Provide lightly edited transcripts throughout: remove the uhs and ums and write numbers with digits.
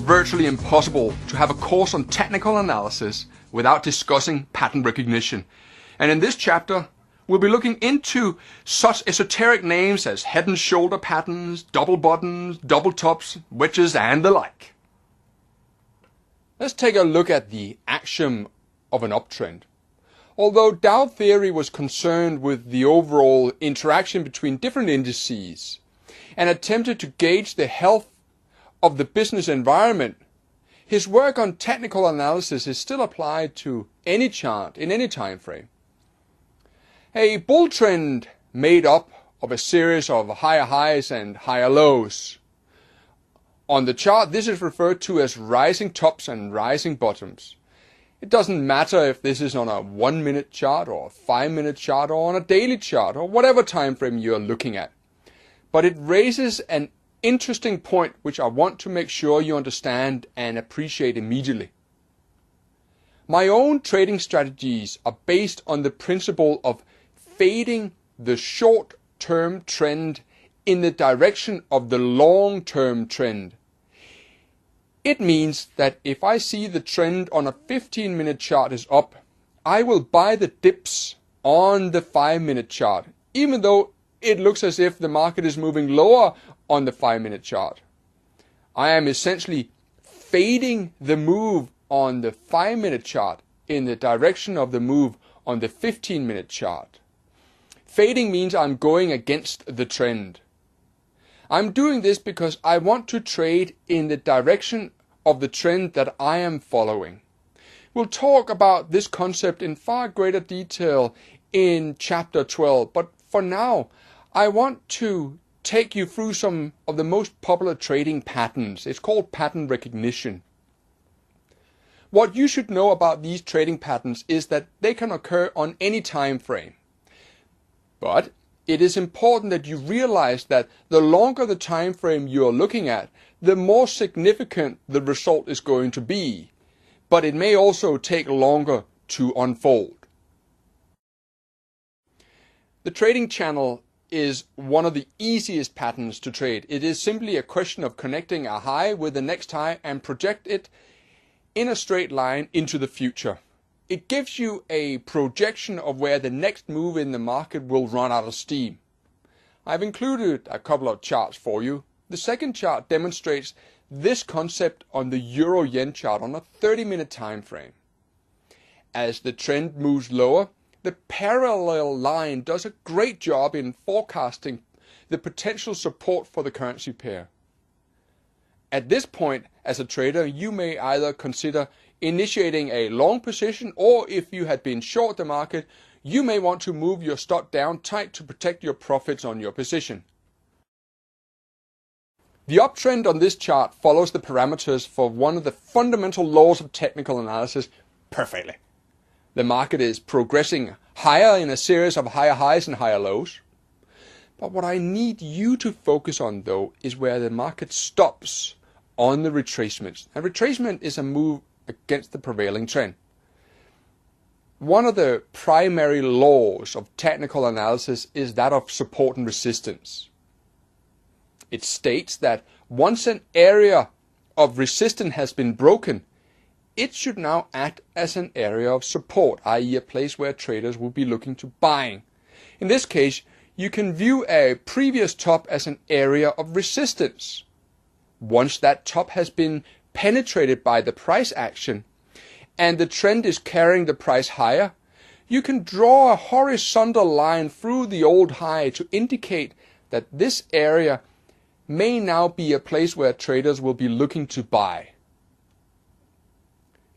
virtually impossible to have a course on technical analysis without discussing pattern recognition. And in this chapter, we'll be looking into such esoteric names as head and shoulder patterns, double bottoms, double tops, wedges, and the like. Let's take a look at the axiom of an uptrend. Although Dow theory was concerned with the overall interaction between different indices and attempted to gauge the health of the business environment, his work on technical analysis is still applied to any chart in any time frame. A bull trend made up of a series of higher highs and higher lows. On the chart, this is referred to as rising tops and rising bottoms. It doesn't matter if this is on a 1 minute chart or a 5 minute chart or on a daily chart or whatever time frame you're looking at. But it raises an interesting point which I want to make sure you understand and appreciate immediately. My own trading strategies are based on the principle of fading the short-term trend in the direction of the long-term trend. It means that if I see the trend on a 15-minute chart is up, I will buy the dips on the 5-minute chart, even though it looks as if the market is moving lower on the 5-minute chart. I am essentially fading the move on the 5-minute chart in the direction of the move on the 15-minute chart. Fading means I'm going against the trend. I'm doing this because I want to trade in the direction of the trend that I am following. We'll talk about this concept in far greater detail in chapter 12, but for now, I want to take you through some of the most popular trading patterns. It's called pattern recognition. What you should know about these trading patterns is that they can occur on any time frame. But it is important that you realize that the longer the time frame you are looking at, the more significant the result is going to be. But it may also take longer to unfold. The trading channel is one of the easiest patterns to trade. It is simply a question of connecting a high with the next high and project it in a straight line into the future. It gives you a projection of where the next move in the market will run out of steam. I've included a couple of charts for you. The second chart demonstrates this concept on the Euro-Yen chart on a 30-minute time frame. As the trend moves lower, the parallel line does a great job in forecasting the potential support for the currency pair. At this point, as a trader, you may either consider initiating a long position, or if you had been short the market, you may want to move your stop down tight to protect your profits on your position. The uptrend on this chart follows the parameters for one of the fundamental laws of technical analysis perfectly. The market is progressing higher in a series of higher highs and higher lows. But what I need you to focus on, though, is where the market stops on the retracements. A retracement is a move against the prevailing trend. One of the primary laws of technical analysis is that of support and resistance. It states that once an area of resistance has been broken, it should now act as an area of support, i.e. a place where traders will be looking to buying. In this case, you can view a previous top as an area of resistance. Once that top has been penetrated by the price action and the trend is carrying the price higher, you can draw a horizontal line through the old high to indicate that this area may now be a place where traders will be looking to buy.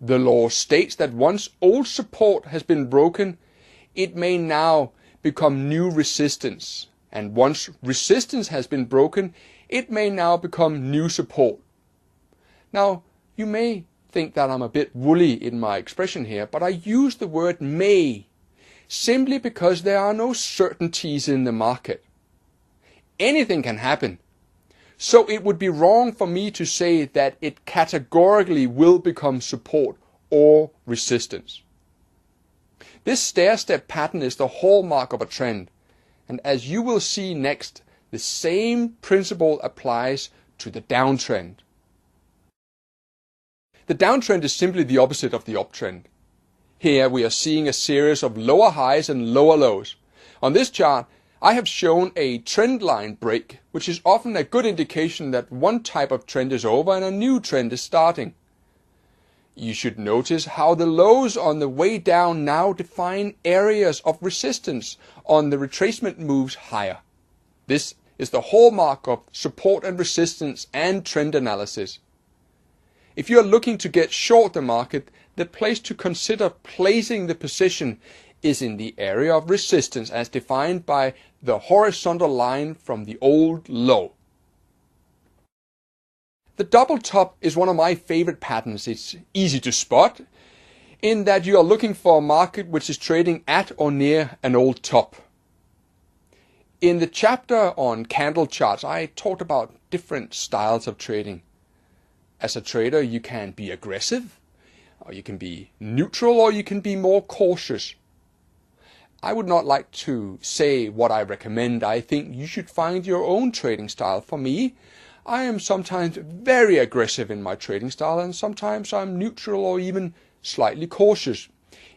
The law states that once old support has been broken, it may now become new resistance. And once resistance has been broken, it may now become new support. Now, you may think that I'm a bit woolly in my expression here, but I use the word may simply because there are no certainties in the market. Anything can happen. So it would be wrong for me to say that it categorically will become support or resistance. This stair-step pattern is the hallmark of a trend, and as you will see next, the same principle applies to the downtrend. The downtrend is simply the opposite of the uptrend. Here we are seeing a series of lower highs and lower lows. On this chart, I have shown a trend line break, which is often a good indication that one type of trend is over and a new trend is starting. You should notice how the lows on the way down now define areas of resistance on the retracement moves higher. This is the hallmark of support and resistance and trend analysis. If you are looking to get short the market, the place to consider placing the position is in the area of resistance as defined by the horizontal line from the old low. The double top is one of my favorite patterns. It's easy to spot in that you are looking for a market which is trading at or near an old top. In the chapter on candle charts, I talked about different styles of trading. As a trader, you can be aggressive, or you can be neutral, or you can be more cautious. I would not like to say what I recommend. I think you should find your own trading style. For me, I am sometimes very aggressive in my trading style, and sometimes I'm neutral or even slightly cautious.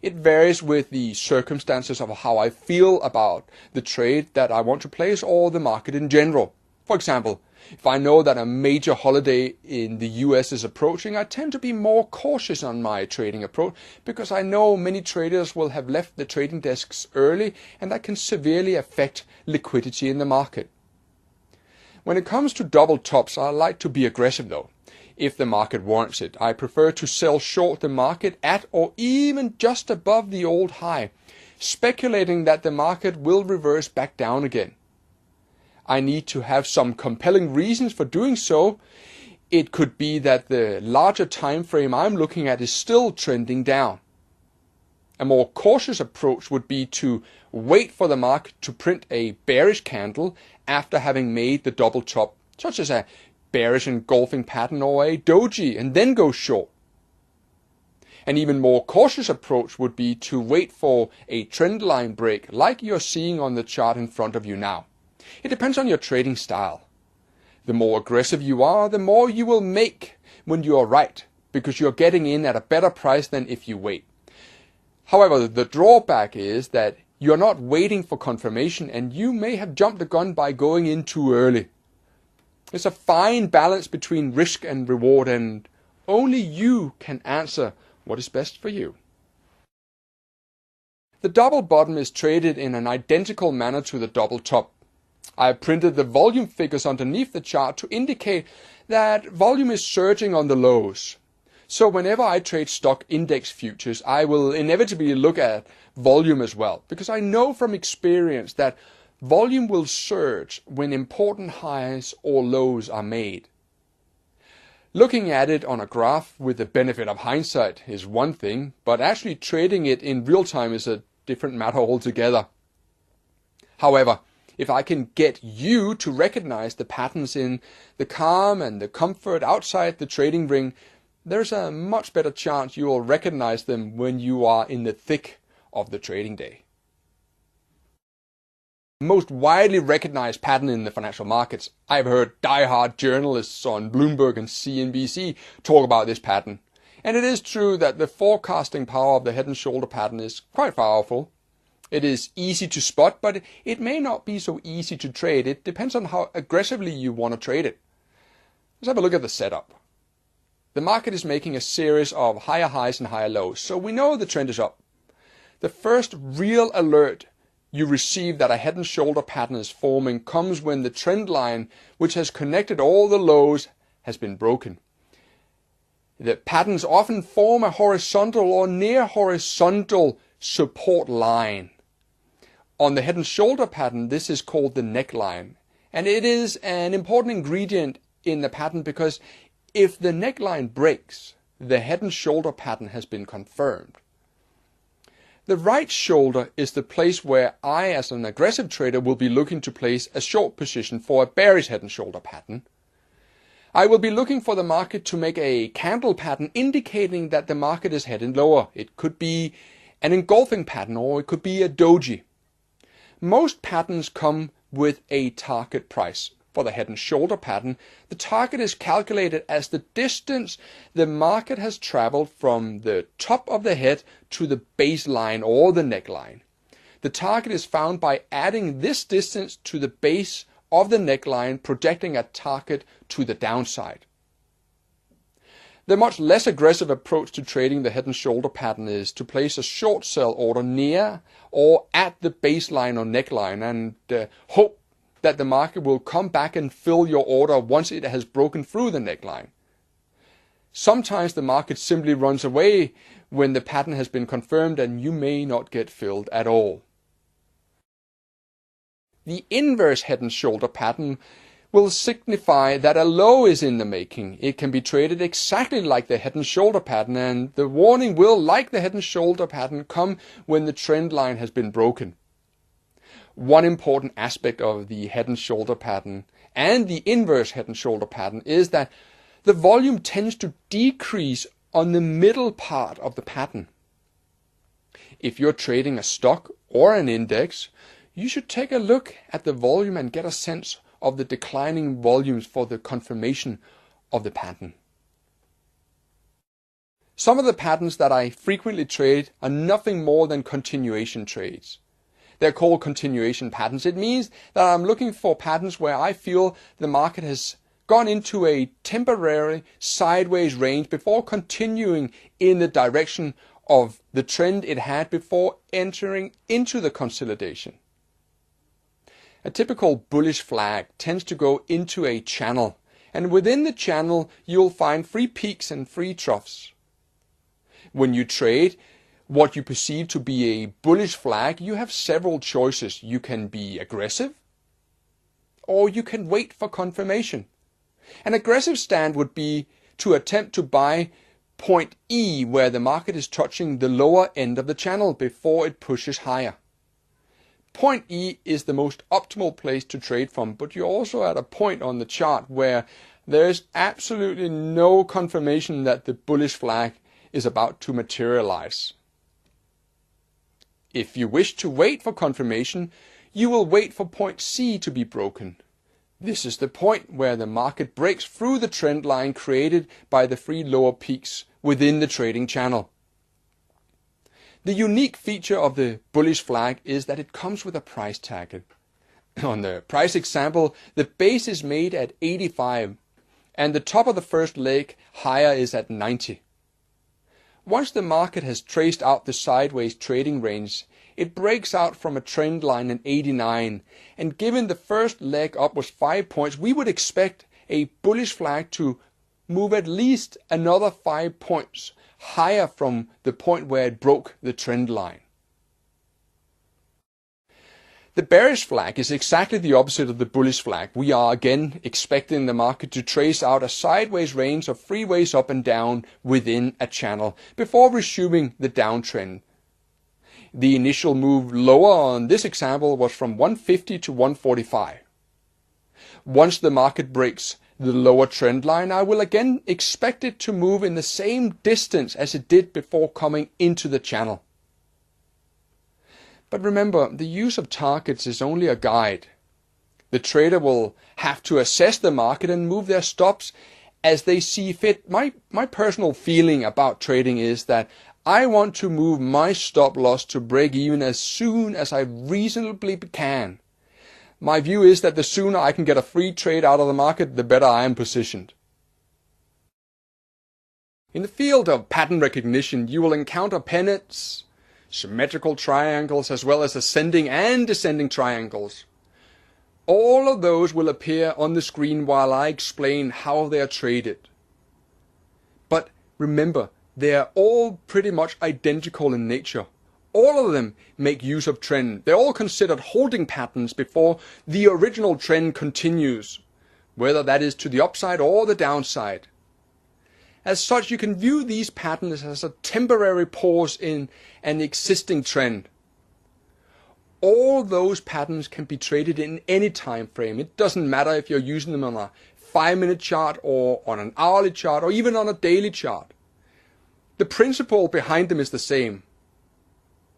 It varies with the circumstances of how I feel about the trade that I want to place or the market in general. For example, if I know that a major holiday in the US is approaching, I tend to be more cautious on my trading approach because I know many traders will have left the trading desks early, and that can severely affect liquidity in the market. When it comes to double tops, I like to be aggressive though, if the market warrants it. I prefer to sell short the market at or even just above the old high, speculating that the market will reverse back down again. I need to have some compelling reasons for doing so. It could be that the larger time frame I'm looking at is still trending down. A more cautious approach would be to wait for the market to print a bearish candle after having made the double top, such as a bearish engulfing pattern or a doji, and then go short. An even more cautious approach would be to wait for a trend line break like you're seeing on the chart in front of you now. It depends on your trading style. The more aggressive you are, the more you will make when you are right, because you're getting in at a better price than if you wait. However, the drawback is that you're not waiting for confirmation and you may have jumped the gun by going in too early. It's a fine balance between risk and reward, and only you can answer what is best for you. The double bottom is traded in an identical manner to the double top. I have printed the volume figures underneath the chart to indicate that volume is surging on the lows. So whenever I trade stock index futures, I will inevitably look at volume as well, because I know from experience that volume will surge when important highs or lows are made. Looking at it on a graph with the benefit of hindsight is one thing, but actually trading it in real time is a different matter altogether. However, if I can get you to recognize the patterns in the calm and the comfort outside the trading ring, there's a much better chance you will recognize them when you are in the thick of the trading day. The most widely recognized pattern in the financial markets. I've heard die-hard journalists on Bloomberg and CNBC talk about this pattern. And it is true that the forecasting power of the head and shoulder pattern is quite powerful. It is easy to spot, but it may not be so easy to trade. It depends on how aggressively you want to trade it. Let's have a look at the setup. The market is making a series of higher highs and higher lows, so we know the trend is up. The first real alert you receive that a head and shoulder pattern is forming comes when the trend line, which has connected all the lows, has been broken. The patterns often form a horizontal or near horizontal support line. On the head and shoulder pattern, this is called the neckline, and it is an important ingredient in the pattern because if the neckline breaks, the head and shoulder pattern has been confirmed. The right shoulder is the place where I, as an aggressive trader, will be looking to place a short position for a bearish head and shoulder pattern. I will be looking for the market to make a candle pattern indicating that the market is heading lower. It could be an engulfing pattern or it could be a doji. Most patterns come with a target price. for the head and shoulder pattern, the target is calculated as the distance the market has traveled from the top of the head to the baseline or the neckline. The target is found by adding this distance to the base of the neckline, projecting a target to the downside. The much less aggressive approach to trading the head and shoulder pattern is to place a short sell order near or at the baseline or neckline and hope that the market will come back and fill your order once it has broken through the neckline. Sometimes the market simply runs away when the pattern has been confirmed and you may not get filled at all. The inverse head and shoulder pattern will signify that a low is in the making. It can be traded exactly like the head and shoulder pattern, and the warning will, like the head and shoulder pattern, come when the trend line has been broken. One important aspect of the head and shoulder pattern and the inverse head and shoulder pattern is that the volume tends to decrease on the middle part of the pattern. If you're trading a stock or an index, you should take a look at the volume and get a sense of the declining volumes for the confirmation of the pattern. Some of the patterns that I frequently trade are nothing more than continuation trades. They're called continuation patterns. It means that I'm looking for patterns where I feel the market has gone into a temporary sideways range before continuing in the direction of the trend it had before entering into the consolidation. A typical bullish flag tends to go into a channel, and within the channel you'll find 3 peaks and 3 troughs. When you trade what you perceive to be a bullish flag, you have several choices. You can be aggressive, or you can wait for confirmation. An aggressive stand would be to attempt to buy point E, where the market is touching the lower end of the channel before it pushes higher. Point E is the most optimal place to trade from, but you're also at a point on the chart where there's absolutely no confirmation that the bullish flag is about to materialize. If you wish to wait for confirmation, you will wait for point C to be broken. This is the point where the market breaks through the trend line created by the 3 lower peaks within the trading channel. The unique feature of the bullish flag is that it comes with a price target. On the price example, the base is made at 85 and the top of the first leg higher is at 90. Once the market has traced out the sideways trading range, it breaks out from a trend line at 89, and given the first leg up was 5 points, we would expect a bullish flag to move at least another 5 points higher from the point where it broke the trend line. The bearish flag is exactly the opposite of the bullish flag. We are again expecting the market to trace out a sideways range of 3 ways up and down within a channel before resuming the downtrend. The initial move lower on this example was from 150 to 145. Once the market breaks the lower trend line, I will again expect it to move in the same distance as it did before coming into the channel. But remember, the use of targets is only a guide. The trader will have to assess the market and move their stops as they see fit. My personal feeling about trading is that I want to move my stop loss to break even as soon as I reasonably can. My view is that the sooner I can get a free trade out of the market, the better I am positioned. In the field of pattern recognition, you will encounter pennants, symmetrical triangles, as well as ascending and descending triangles. All of those will appear on the screen while I explain how they are traded. But remember, they are all pretty much identical in nature. All of them make use of trend. They're all considered holding patterns before the original trend continues, whether that is to the upside or the downside. As such, you can view these patterns as a temporary pause in an existing trend. All those patterns can be traded in any time frame. It doesn't matter if you're using them on a 5-minute chart or on an hourly chart or even on a daily chart. The principle behind them is the same.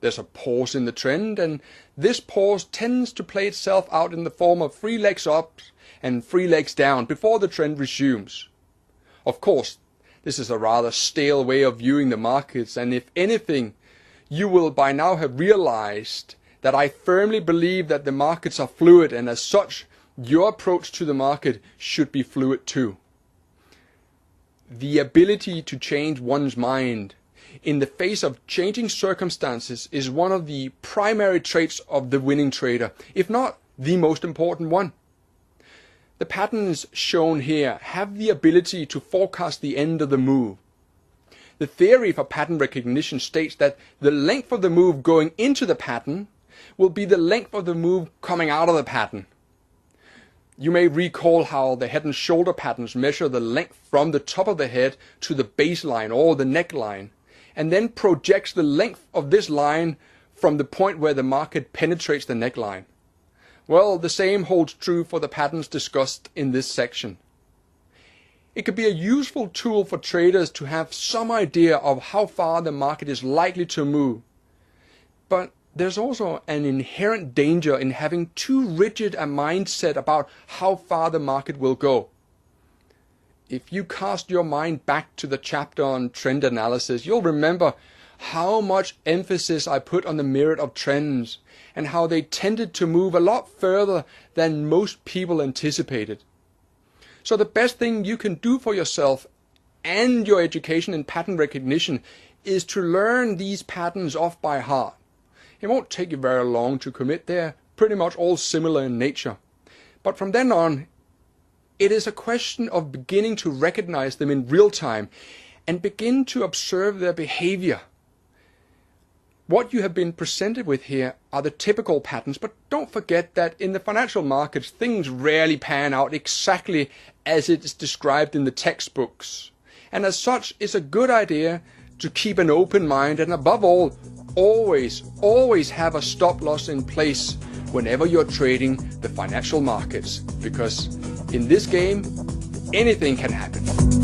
There's a pause in the trend, and this pause tends to play itself out in the form of 3 legs up and 3 legs down before the trend resumes. Of course, this is a rather stale way of viewing the markets, and if anything, you will by now have realized that I firmly believe that the markets are fluid, and as such, your approach to the market should be fluid too. The ability to change one's mind in the face of changing circumstances is one of the primary traits of the winning trader, if not the most important one. The patterns shown here have the ability to forecast the end of the move. The theory for pattern recognition states that the length of the move going into the pattern will be the length of the move coming out of the pattern. You may recall how the head and shoulder patterns measure the length from the top of the head to the baseline or the neckline, and then projects the length of this line from the point where the market penetrates the neckline. Well, the same holds true for the patterns discussed in this section. It could be a useful tool for traders to have some idea of how far the market is likely to move. But there's also an inherent danger in having too rigid a mindset about how far the market will go. If you cast your mind back to the chapter on trend analysis, you'll remember how much emphasis I put on the myriad of trends and how they tended to move a lot further than most people anticipated. So the best thing you can do for yourself and your education in pattern recognition is to learn these patterns off by heart. It won't take you very long to commit. They're pretty much all similar in nature. But from then on, it is a question of beginning to recognize them in real time and begin to observe their behavior. What you have been presented with here are the typical patterns, but don't forget that in the financial markets, things rarely pan out exactly as it is described in the textbooks. And as such, it's a good idea to keep an open mind and above all, always have a stop loss in place whenever you're trading the financial markets, because in this game, anything can happen.